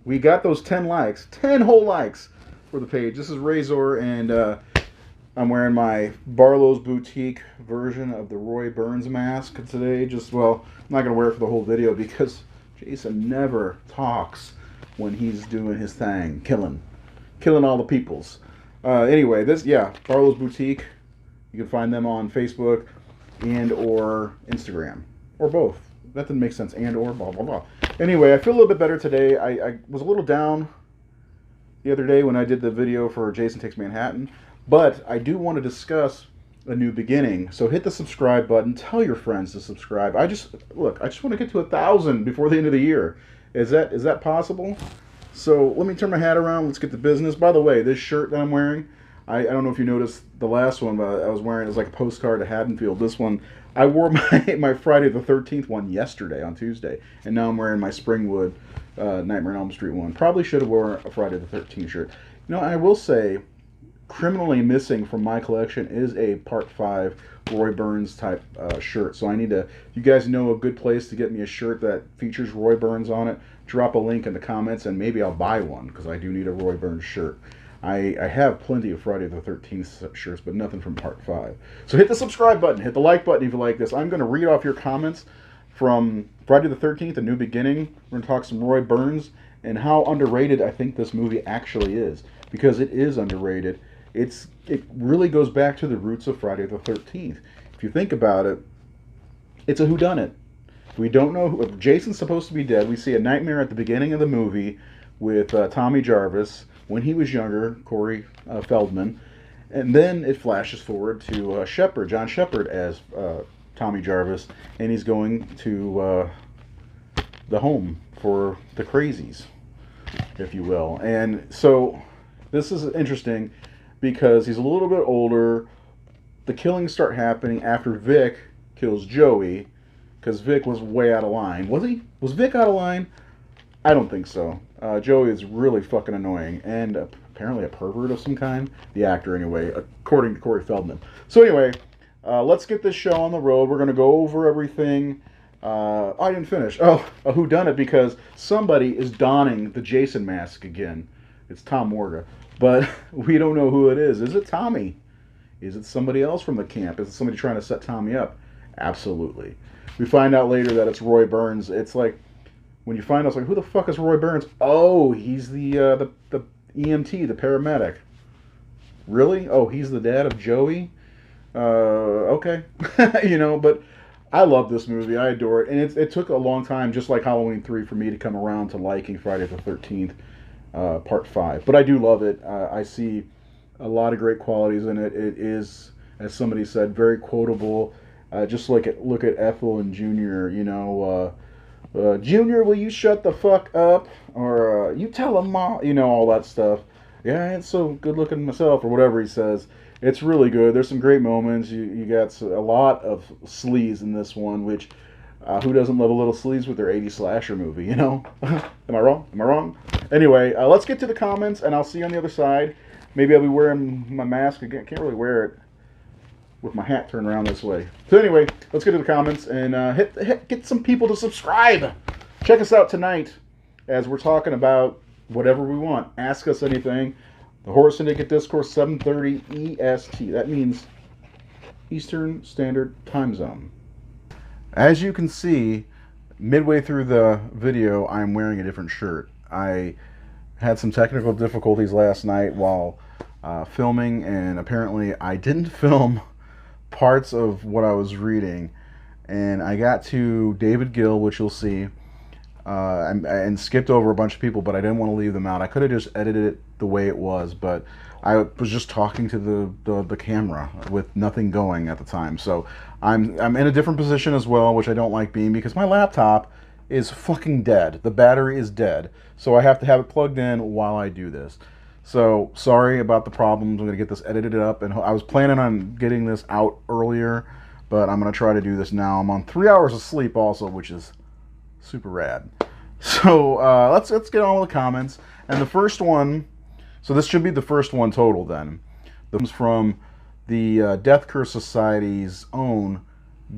We got those 10 likes, 10 whole likes for the page. This is Razor, and I'm wearing my Barlow's Boutique version of the Roy Burns mask today. Well, I'm not going to wear it for the whole video because Jason never talks when he's doing his thing, killing all the peoples. Anyway, Barlow's Boutique. You can find them on Facebook and or Instagram, or both. That didn't make sense. And or blah blah blah. Anyway, I feel a little bit better today. I was a little down the other day when I did the video for Jason Takes Manhattan, but I do want to discuss a new beginning. So hit the subscribe button. Tell your friends to subscribe. I just want to get to 1,000 before the end of the year. Is that possible? So let me turn my hat around. Let's get to business. By the way, this shirt that I'm wearing, I don't know if you noticed the last one, but I was wearing it as like a postcard to Haddonfield. This one, I wore my Friday the 13th one yesterday on Tuesday, and now I'm wearing my Springwood Nightmare on Elm Street one. Probably should have worn a Friday the 13th shirt. You know, I will say, criminally missing from my collection is a Part 5 Roy Burns type shirt. So I need to, if you guys know a good place to get me a shirt that features Roy Burns on it, drop a link in the comments and maybe I'll buy one, because I do need a Roy Burns shirt. I have plenty of Friday the 13th shirts, but nothing from Part 5. So hit the subscribe button, hit the like button if you like this. I'm going to read off your comments from Friday the 13th, A New Beginning. We're going to talk some Roy Burns and how underrated I think this movie actually is, because it is underrated. It really goes back to the roots of Friday the 13th. If you think about it, it's a whodunit. We don't know if Jason's supposed to be dead. We see a nightmare at the beginning of the movie with Tommy Jarvis when he was younger, Corey Feldman, and then it flashes forward to John Shepard as Tommy Jarvis, and he's going to the home for the crazies, if you will. And so this is interesting because he's a little bit older. The killings start happening after Vic kills Joey, because Vic was way out of line. Was he? Was Vic out of line? I don't think so. Joey is really fucking annoying and apparently a pervert of some kind. The actor, anyway, according to Corey Feldman. So anyway, let's get this show on the road. We're going to go over everything. I didn't finish. A whodunit, because somebody is donning the Jason mask again. It's Tom Morga. But we don't know who it is. Is it Tommy? Is it somebody else from the camp? Is it somebody trying to set Tommy up? Absolutely. We find out later that it's Roy Burns. It's like, when you find out, it's like, who the fuck is Roy Burns? Oh, he's the EMT, the paramedic. Really? Oh, he's the dad of Joey? Okay. But I love this movie. I adore it. And it took a long time, just like Halloween 3, for me to come around to liking Friday the 13th, Part 5. But I do love it. I see a lot of great qualities in it. It is, as somebody said, very quotable. Just look at Ethel and Junior, Junior, will you shut the fuck up? Or, you tell him, Mom, all that stuff. Yeah, I ain't so good looking myself, or whatever he says. It's really good. There's some great moments. You got a lot of sleaze in this one, which, who doesn't love a little sleaze with their 80s slasher movie, Am I wrong? Am I wrong? Anyway, let's get to the comments, and I'll see you on the other side. Maybe I'll be wearing my mask again. I can't really wear it with my hat turned around this way. So anyway, let's get to the comments and get some people to subscribe. Check us out tonight as we're talking about whatever we want. Ask us anything. The Horror Syndicate Discourse, 7:30 EST. That means Eastern Standard Time Zone. As you can see, midway through the video, I'm wearing a different shirt. I had some technical difficulties last night while filming, and apparently I didn't film parts of what I was reading, and I got to David Gill, which you'll see, and skipped over a bunch of people, but I didn't want to leave them out. I could have just edited it the way it was, but I was just talking to the camera with nothing going at the time. So I'm in a different position as well, which I don't like being, because my laptop is fucking dead. The battery is dead, so I have to have it plugged in while I do this. So, sorry about the problems. I'm going to get this edited up, and I was planning on getting this out earlier, but I'm going to try to do this now. I'm on 3 hours of sleep also, which is super rad. So, let's get on with the comments. And the first one, so this should be the first one total then. This comes from the Death Curse Society's own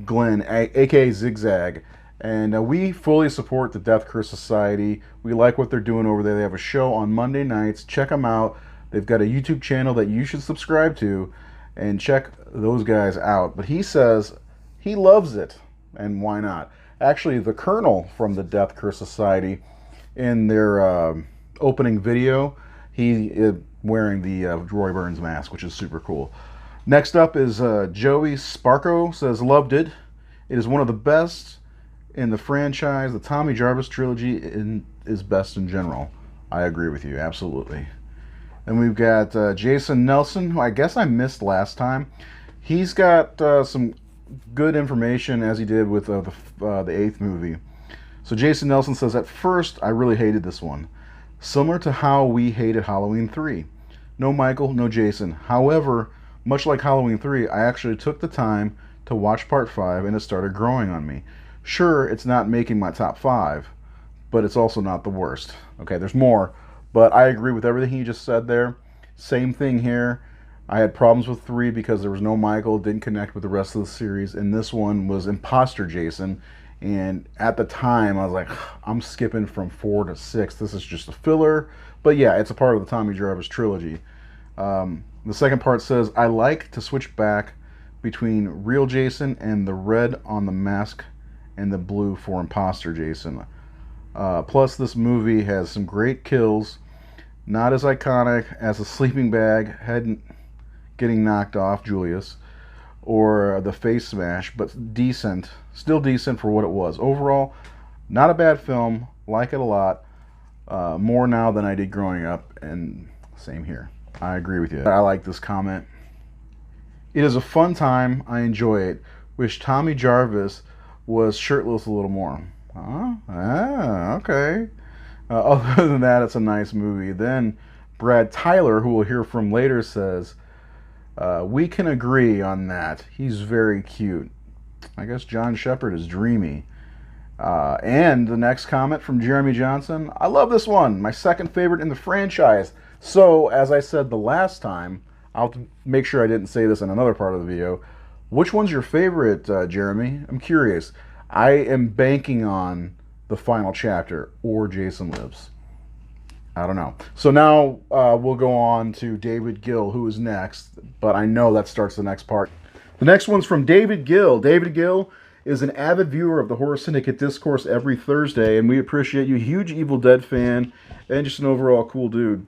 Glenn, aka Zigzag. And we fully support the Death Curse Society. We like what they're doing over there. They have a show on Monday nights. Check them out. They've got a YouTube channel that you should subscribe to and check those guys out. But he says he loves it, and why not? Actually, the Colonel from the Death Curse Society, in their opening video, he is wearing the Roy Burns mask, which is super cool. Next up is Joey Sparko says, loved it. It is one of the best in the franchise. The Tommy Jarvis trilogy is best in general. I agree with you, absolutely. And we've got Jason Nelson, who I guess I missed last time. He's got some good information, as he did with the 8th movie. So Jason Nelson says, at first, I really hated this one. Similar to how we hated Halloween 3. No Michael, no Jason. However, much like Halloween 3, I actually took the time to watch Part 5, and it started growing on me. Sure, it's not making my top 5, but it's also not the worst. Okay, there's more, but I agree with everything you just said there. Same thing here. I had problems with 3 because there was no Michael, didn't connect with the rest of the series, and this one was Imposter Jason. And at the time, I was like, I'm skipping from 4 to 6. This is just a filler. But yeah, it's a part of the Tommy Jarvis trilogy. The second part says, I like to switch back between real Jason and the red on the mask and the blue for Imposter Jason. Plus, this movie has some great kills. Not as iconic as the sleeping bag head getting knocked off Julius or the face smash, but decent. Still decent for what it was. Overall, not a bad film. Like it a lot. More now than I did growing up, and same here. I agree with you. I like this comment. It is a fun time. I enjoy it. Wish Tommy Jarvis was shirtless a little more. Okay. Other than that, it's a nice movie. Then Brad Tyler, who we'll hear from later, says, we can agree on that. He's very cute. I guess John Shepard is dreamy. And the next comment from Jeremy Johnson. I love this one. My second favorite in the franchise. So, as I said the last time, I'll make sure I didn't say this in another part of the video. Which one's your favorite, Jeremy? I'm curious. I am banking on the final chapter or Jason Lives. I don't know. So now we'll go on to David Gill, who is next. But I know that starts the next part. The next one's from David Gill. David Gill is an avid viewer of the Horror Syndicate Discourse every Thursday, and we appreciate you. Huge Evil Dead fan, and just an overall cool dude.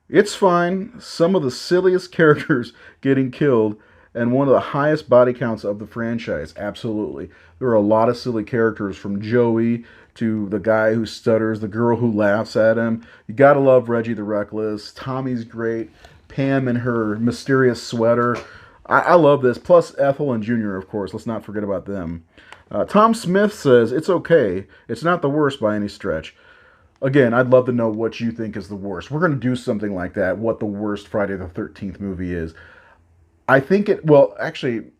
It's fine. Some of the silliest characters getting killed, and one of the highest body counts of the franchise. Absolutely. There are a lot of silly characters, from Joey to the guy who stutters, the girl who laughs at him. You gotta love Reggie the Reckless. Tommy's great. Pam and her mysterious sweater. I love this. Plus Ethel and Junior, of course. Let's not forget about them. Tom Smith says, it's okay. It's not the worst by any stretch. Again, I'd love to know what you think is the worst. We're going to do something like that, what the worst Friday the 13th movie is. I think it, well, actually,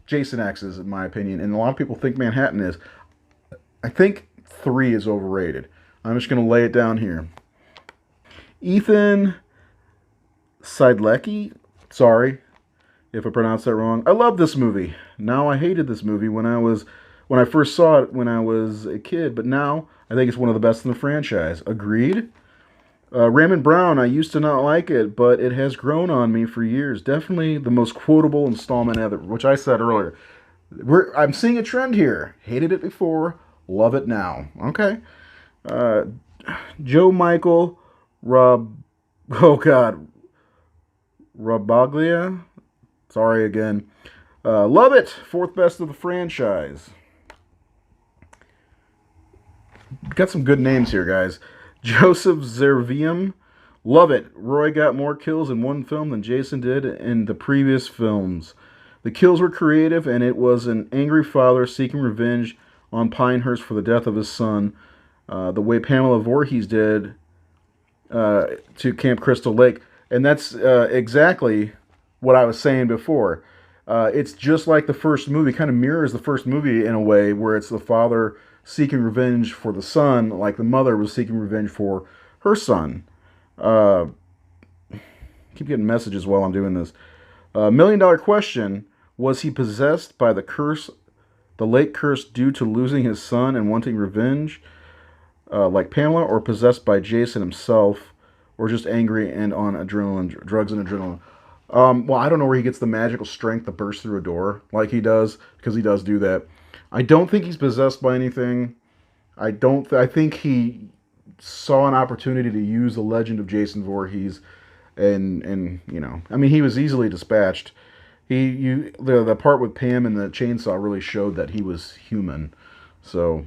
Jason X is, in my opinion, and a lot of people think Manhattan is. I think 3 is overrated. I'm just going to lay it down here. Ethan Seidlecki, sorry if I pronounced that wrong. I love this movie. Now I hated this movie when I first saw it when I was a kid, but now I think it's one of the best in the franchise. Agreed? Raymond Brown, I used to not like it, but it has grown on me for years. Definitely the most quotable installment ever, which I said earlier. I'm seeing a trend here. Hated it before, love it now. Okay. Joe Michael Rabaglia. Sorry again. Love it. 4th best of the franchise. Got some good names here, guys. Joseph Zervium. Love it. Roy got more kills in one film than Jason did in the previous films. The kills were creative, and it was an angry father seeking revenge on Pinehurst for the death of his son. The way Pamela Voorhees did to Camp Crystal Lake. And that's exactly what I was saying before. It's just like the first movie. Kind of mirrors the first movie in a way, where it's the father seeking revenge for the son, like the mother was seeking revenge for her son. Keep getting messages while I'm doing this. $1 million question: was he possessed by the curse the late curse due to losing his son and wanting revenge, like Pamela, or possessed by Jason himself, or just angry and on adrenaline, drugs and adrenaline? Well, I don't know where he gets the magical strength to burst through a door like he does, because he does do that. I don't think he's possessed by anything. I don't. I think he saw an opportunity to use the legend of Jason Voorhees, and I mean, he was easily dispatched. The part with Pam and the chainsaw really showed that he was human. So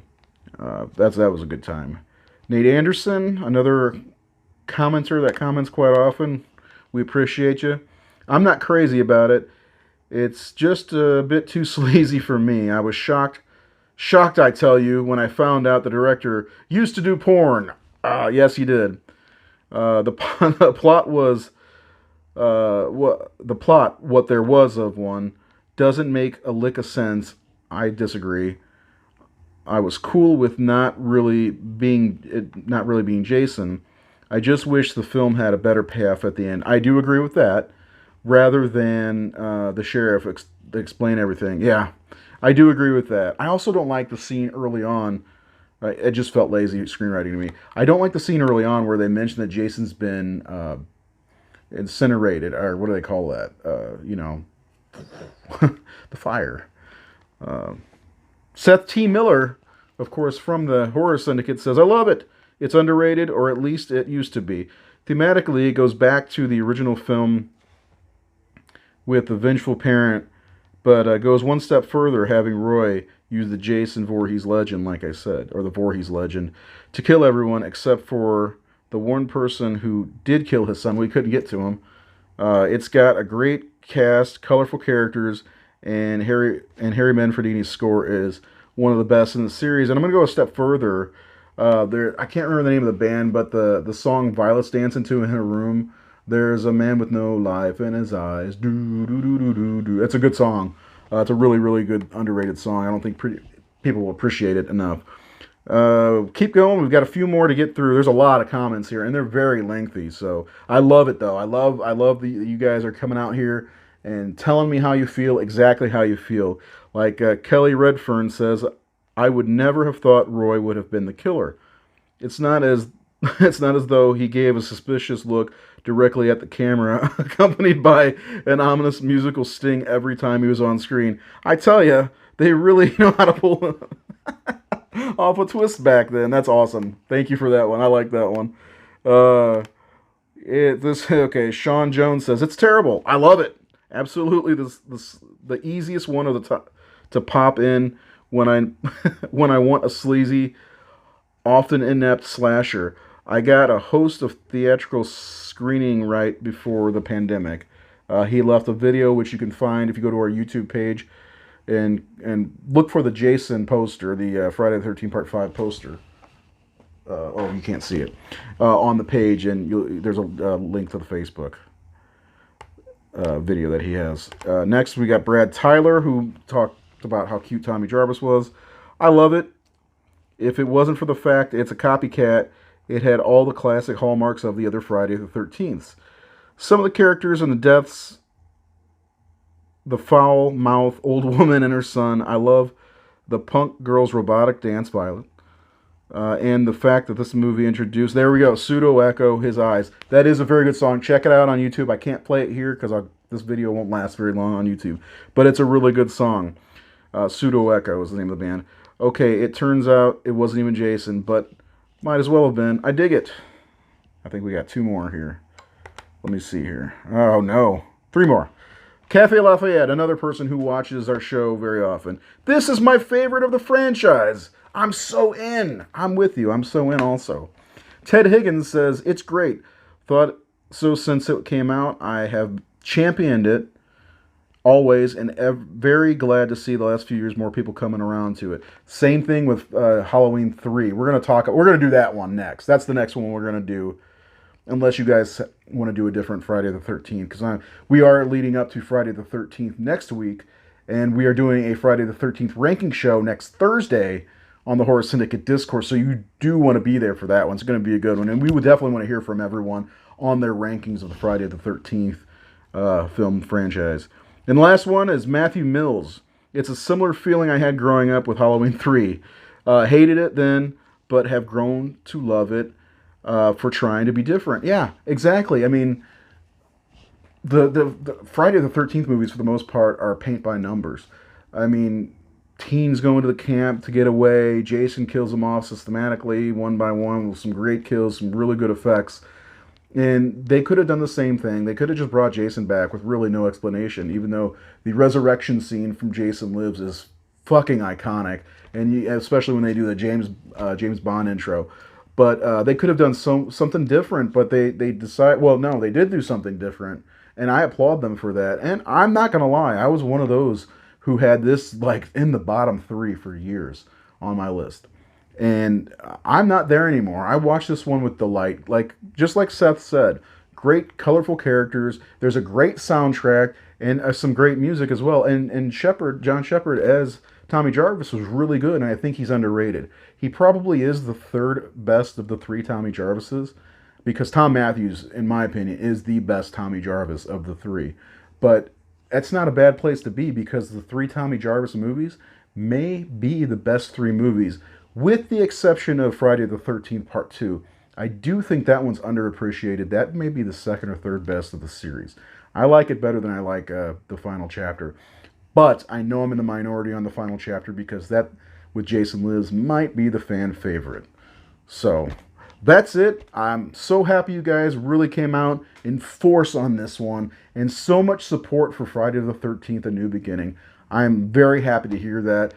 that was a good time. Nate Anderson, another commenter that comments quite often. We appreciate you. I'm not crazy about it. It's just a bit too sleazy for me. I was shocked, I tell you, when I found out the director used to do porn. Yes, he did. The plot was what there was of one, doesn't make a lick of sense. I disagree. I was cool with not really being Jason. I just wish the film had a better payoff at the end. I do agree with that, rather than the sheriff explain everything. Yeah, I do agree with that. I also don't like the scene early on. It just felt lazy screenwriting to me. I don't like the scene early on where they mention that Jason's been incinerated, or what do they call that? The fire. Seth T. Miller, of course, from the Horror Syndicate, says, I love it. It's underrated, or at least it used to be. Thematically, it goes back to the original film with the vengeful parent, but goes one step further, having Roy use the Jason Voorhees legend, like I said, or the Voorhees legend, to kill everyone except for the one person who did kill his son. We couldn't get to him. It's got a great cast, colorful characters, and Harry Manfredini's score is one of the best in the series. And I'm going to go a step further. I can't remember the name of the band, but the song Violet's dancing to in her room. There's a man with no life in his eyes. Do do do do do do. It's a good song. It's a really, really good, underrated song. I don't think people will appreciate it enough. Keep going. We've got a few more to get through. There's a lot of comments here, and they're very lengthy. So I love it, though. I love that you guys are coming out here and telling me how you feel, exactly how you feel. Like Kelly Redfern says, I would never have thought Roy would have been the killer. It's not as though he gave a suspicious look directly at the camera, accompanied by an ominous musical sting every time he was on screen. I tell you, they really know how to pull off a twist back then. That's awesome. Thank you for that one. I like that one. Okay. Sean Jones says it's terrible. I love it. Absolutely, the easiest one of the top to pop in when I when I want a sleazy, often inept slasher. I got a host of theatrical screening right before the pandemic. He left a video which you can find if you go to our YouTube page and look for the Jason poster, the Friday the 13th Part 5 poster. You can't see it on the page, and there's a link to the Facebook video that he has. Next, we got Brad Tyler, who talked about how cute Tommy Jarvis was. I love it. If it wasn't for the fact it's a copycat, it had all the classic hallmarks of the other Friday the 13th. Some of the characters and the deaths, the foul-mouthed old woman and her son. I love the punk girl's robotic dance, Violet. And the fact that this movie introduced, there we go, Pseudo Echo, His Eyes. That is a very good song. Check it out on YouTube. I can't play it here because this video won't last very long on YouTube. But it's a really good song. Pseudo Echo is the name of the band. Okay, it turns out it wasn't even Jason, but might as well have been. I dig it. I think we got two more here. Let me see here. Oh, no. Three more. Cafe Lafayette, another person who watches our show very often. This is my favorite of the franchise. I'm so in. I'm with you. I'm so in also. Ted Higgins says, it's great. Thought so since it came out. I have championed it always, and very glad to see the last few years more people coming around to it. Same thing with Halloween 3. We're going to do that one next. That's the next one we're going to do, unless you guys want to do a different Friday the 13th, because we are leading up to Friday the 13th next week, and we are doing a Friday the 13th ranking show next Thursday on the Horror Syndicate Discourse, so you do want to be there for that one. It's going to be a good one, and we would definitely want to hear from everyone on their rankings of the Friday the 13th film franchise. And the last one is Matthew Mills. It's a similar feeling I had growing up with Halloween 3. Hated it then, but have grown to love it for trying to be different. Yeah, exactly. I mean, the Friday the 13th movies, for the most part, are paint by numbers. I mean, teens go into the camp to get away. Jason kills them off systematically, one by one, with some great kills, some really good effects. And they could have done the same thing. They could have just brought Jason back with really no explanation, even though the resurrection scene from Jason Lives is fucking iconic, and especially when they do the James Bond intro. But they could have done something different, but they decide. Well, no, they did do something different, and I applaud them for that. And I'm not gonna lie, I was one of those who had this like in the bottom 3 for years on my list. And I'm not there anymore. I watched this one with delight. Like, just like Seth said, great colorful characters. There's a great soundtrack and some great music as well. And John Shepard as Tommy Jarvis was really good, and I think he's underrated. He probably is the third best of the 3 Tommy Jarvises, because Tom Matthews, in my opinion, is the best Tommy Jarvis of the 3. But that's not a bad place to be, because the 3 Tommy Jarvis movies may be the best 3 movies, with the exception of Friday the 13th Part 2. I do think that one's underappreciated. That may be the second or third best of the series. I like it better than I like the final chapter. But I know I'm in the minority on the final chapter, because that, with Jason Lives, might be the fan favorite. So, that's it. I'm so happy you guys really came out in force on this one, and so much support for Friday the 13th, A New Beginning. I'm very happy to hear that,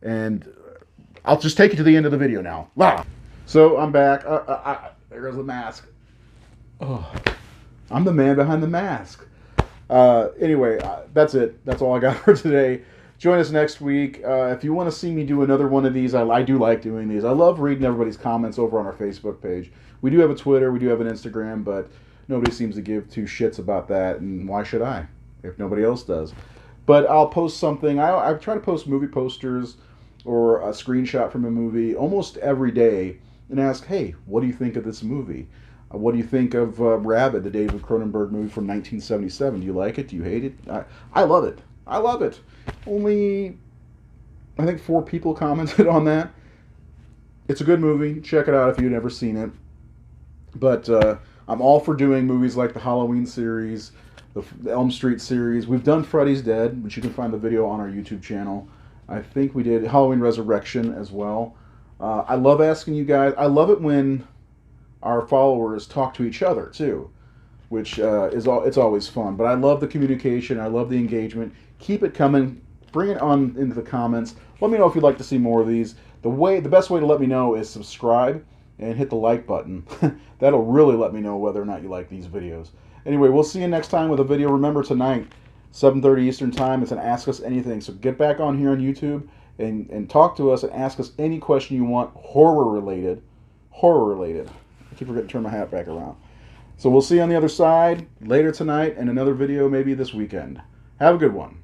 and I'll just take you to the end of the video now. Wow. So I'm back. There goes the mask. Oh, I'm the man behind the mask. Anyway, that's it. That's all I got for today. Join us next week. If you want to see me do another one of these, I do like doing these. I love reading everybody's comments over on our Facebook page. We do have a Twitter, we do have an Instagram, but nobody seems to give 2 shits about that, and why should I, if nobody else does? But I'll post something. I try to post movie posters or a screenshot from a movie almost every day and ask, hey, what do you think of this movie? What do you think of Rabid, the David Cronenberg movie from 1977? Do you like it? Do you hate it? I love it. I love it. Only, I think 4 people commented on that. It's a good movie. Check it out if you've never seen it. But I'm all for doing movies like the Halloween series, the Elm Street series. We've done Freddy's Dead, which you can find the video on our YouTube channel. I think we did Halloween Resurrection as well. I love asking you guys. I love it when our followers talk to each other too, which it's always fun. But I love the communication. I love the engagement. Keep it coming. Bring it on into the comments. Let me know if you'd like to see more of these. The best way to let me know is subscribe and hit the like button. That'll really let me know whether or not you like these videos. Anyway, we'll see you next time with a video. Remember, tonight, 7:30 Eastern Time, it's an Ask Us Anything. So get back on here on YouTube and talk to us and ask us any question you want, horror-related. Horror-related. I keep forgetting to turn my hat back around. So we'll see you on the other side later tonight, and another video maybe this weekend. Have a good one.